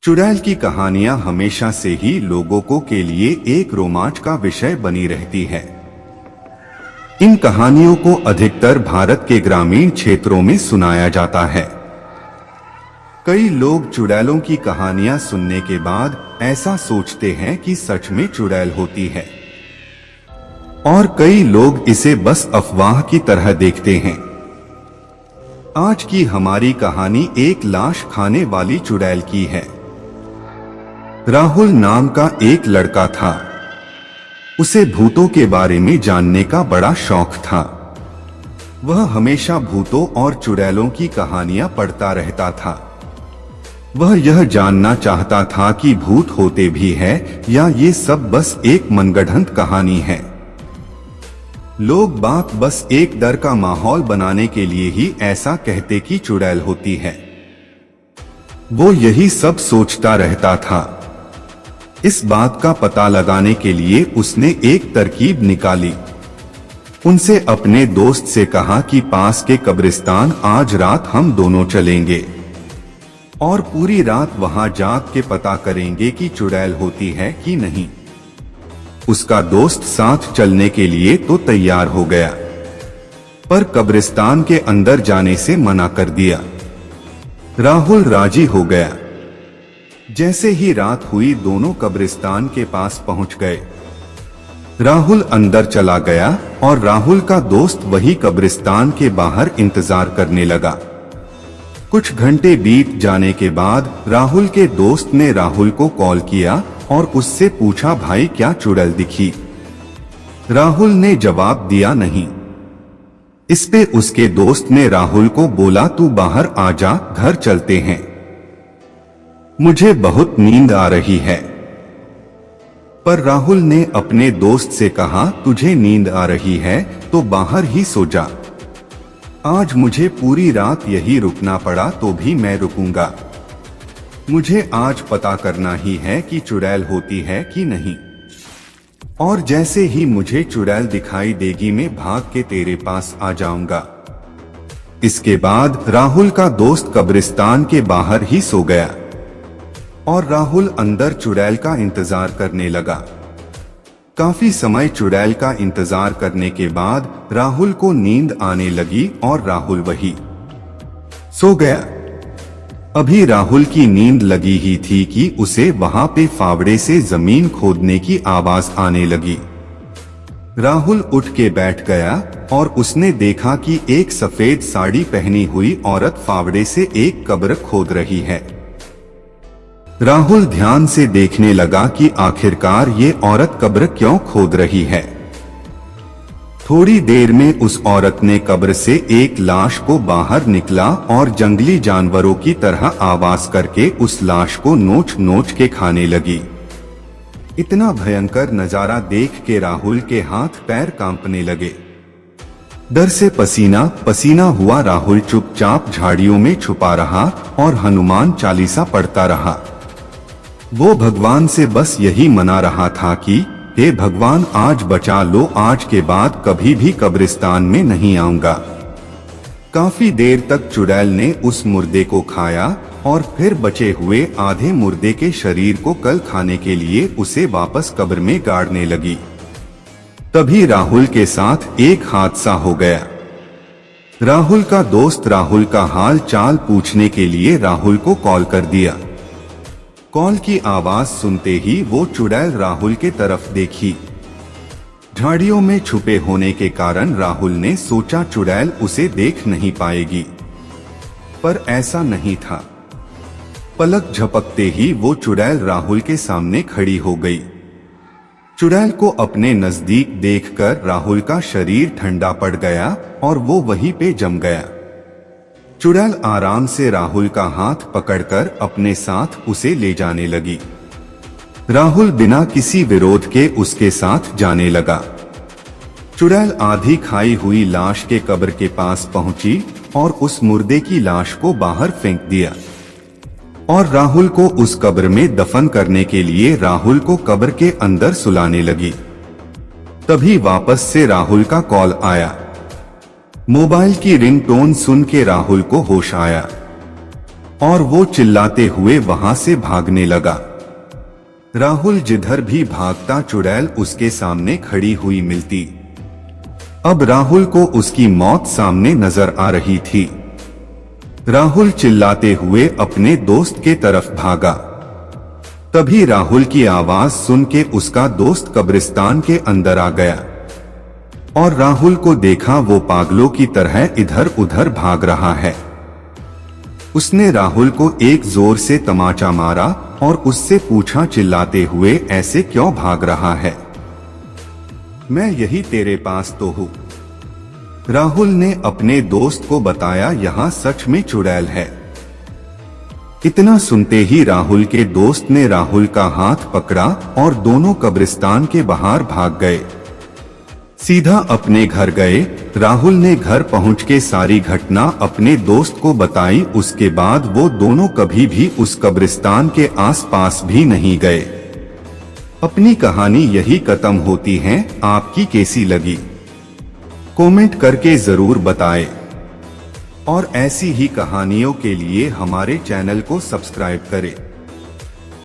चुड़ैल की कहानियां हमेशा से ही लोगों के लिए एक रोमांच का विषय बनी रहती है। इन कहानियों को अधिकतर भारत के ग्रामीण क्षेत्रों में सुनाया जाता है। कई लोग चुड़ैलों की कहानियां सुनने के बाद ऐसा सोचते हैं कि सच में चुड़ैल होती है, और कई लोग इसे बस अफवाह की तरह देखते हैं। आज की हमारी कहानी एक लाश खाने वाली चुड़ैल की है। राहुल नाम का एक लड़का था। उसे भूतों के बारे में जानने का बड़ा शौक था। वह हमेशा भूतों और चुड़ैलों की कहानियां पढ़ता रहता था। वह यह जानना चाहता था कि भूत होते भी हैं या ये सब बस एक मनगढ़ंत कहानी है। लोग बात बस एक डर का माहौल बनाने के लिए ही ऐसा कहते कि चुड़ैल होती है। वो यही सब सोचता रहता था। इस बात का पता लगाने के लिए उसने एक तरकीब निकाली। उनसे अपने दोस्त से कहा कि पास के कब्रिस्तान आज रात हम दोनों चलेंगे और पूरी रात वहां जाग के पता करेंगे कि चुड़ैल होती है कि नहीं। उसका दोस्त साथ चलने के लिए तो तैयार हो गया, पर कब्रिस्तान के अंदर जाने से मना कर दिया। राहुल राजी हो गया। जैसे ही रात हुई दोनों कब्रिस्तान के पास पहुंच गए। राहुल अंदर चला गया और राहुल का दोस्त वही कब्रिस्तान के बाहर इंतजार करने लगा। कुछ घंटे बीत जाने के बाद राहुल के दोस्त ने राहुल को कॉल किया और उससे पूछा, भाई क्या चुड़ैल दिखी? राहुल ने जवाब दिया नहीं। इस पे उसके दोस्त ने राहुल को बोला, तू बाहर आ जा, घर चलते हैं, मुझे बहुत नींद आ रही है। पर राहुल ने अपने दोस्त से कहा, तुझे नींद आ रही है तो बाहर ही सो जा। आज मुझे पूरी रात यही रुकना पड़ा तो भी मैं रुकूंगा। मुझे आज पता करना ही है कि चुड़ैल होती है कि नहीं, और जैसे ही मुझे चुड़ैल दिखाई देगी मैं भाग के तेरे पास आ जाऊंगा। इसके बाद राहुल का दोस्त कब्रिस्तान के बाहर ही सो गया और राहुल अंदर चुड़ैल का इंतजार करने लगा। काफी समय चुड़ैल का इंतजार करने के बाद राहुल को नींद आने लगी और राहुल वही सो गया। अभी राहुल की नींद लगी ही थी कि उसे वहां पे फावड़े से जमीन खोदने की आवाज आने लगी। राहुल उठ के बैठ गया और उसने देखा कि एक सफेद साड़ी पहनी हुई औरत फावड़े से एक कब्र खोद रही है। राहुल ध्यान से देखने लगा कि आखिरकार ये औरत कब्र क्यों खोद रही है। थोड़ी देर में उस औरत ने कब्र से एक लाश को बाहर निकला और जंगली जानवरों की तरह आवाज करके उस लाश को नोच नोच के खाने लगी। इतना भयंकर नजारा देख के राहुल के हाथ पैर कांपने लगे। डर से पसीना पसीना हुआ राहुल चुपचाप झाड़ियों में छुपा रहा और हनुमान चालीसा पढ़ता रहा। वो भगवान से बस यही मना रहा था कि हे भगवान आज बचा लो, आज के बाद कभी भी कब्रिस्तान में नहीं आऊंगा। काफी देर तक चुड़ैल ने उस मुर्दे को खाया और फिर बचे हुए आधे मुर्दे के शरीर को कल खाने के लिए उसे वापस कब्र में गाड़ने लगी। तभी राहुल के साथ एक हादसा हो गया। राहुल का दोस्त राहुल का हाल चाल पूछने के लिए राहुल को कॉल कर दिया। कॉल की आवाज सुनते ही वो चुड़ैल राहुल के तरफ देखी। झाड़ियों में छुपे होने के कारण राहुल ने सोचा चुड़ैल उसे देख नहीं पाएगी, पर ऐसा नहीं था। पलक झपकते ही वो चुड़ैल राहुल के सामने खड़ी हो गई। चुड़ैल को अपने नजदीक देखकर राहुल का शरीर ठंडा पड़ गया और वो वहीं पे जम गया। चुड़ैल आराम से राहुल का हाथ पकड़कर अपने साथ उसे ले जाने लगी। राहुल बिना किसी विरोध के उसके साथ जाने लगा। चुड़ैल आधी खाई हुई लाश के कब्र के पास पहुंची और उस मुर्दे की लाश को बाहर फेंक दिया और राहुल को उस कब्र में दफन करने के लिए राहुल को कब्र के अंदर सुलाने लगी। तभी वापस से राहुल का कॉल आया। मोबाइल की रिंगटोन सुन के राहुल को होश आया। और वो चिल्लाते हुए वहां से भागने लगा। राहुल जिधर भी भागता चुड़ैल उसके सामने खड़ी हुई मिलती। अब राहुल को उसकी मौत सामने नजर आ रही थी। राहुल चिल्लाते हुए अपने दोस्त के तरफ भागा। तभी राहुल की आवाज सुन के उसका दोस्त कब्रिस्तान के अंदर आ गया और राहुल को देखा वो पागलों की तरह इधर उधर भाग रहा है। उसने राहुल को एक जोर से तमाचा मारा और उससे पूछा चिल्लाते हुए, ऐसे क्यों भाग रहा है? मैं यही तेरे पास तो हूँ। राहुल ने अपने दोस्त को बताया, यहाँ सच में चुड़ैल है। इतना सुनते ही राहुल के दोस्त ने राहुल का हाथ पकड़ा और दोनों कब्रिस्तान के बाहर भाग गए। सीधा अपने घर गए। राहुल ने घर पहुंच के सारी घटना अपने दोस्त को बताई। उसके बाद वो दोनों कभी भी उस कब्रिस्तान के आसपास भी नहीं गए। अपनी कहानी यही खत्म होती है। आपकी कैसी लगी कमेंट करके जरूर बताएं और ऐसी ही कहानियों के लिए हमारे चैनल को सब्सक्राइब करें।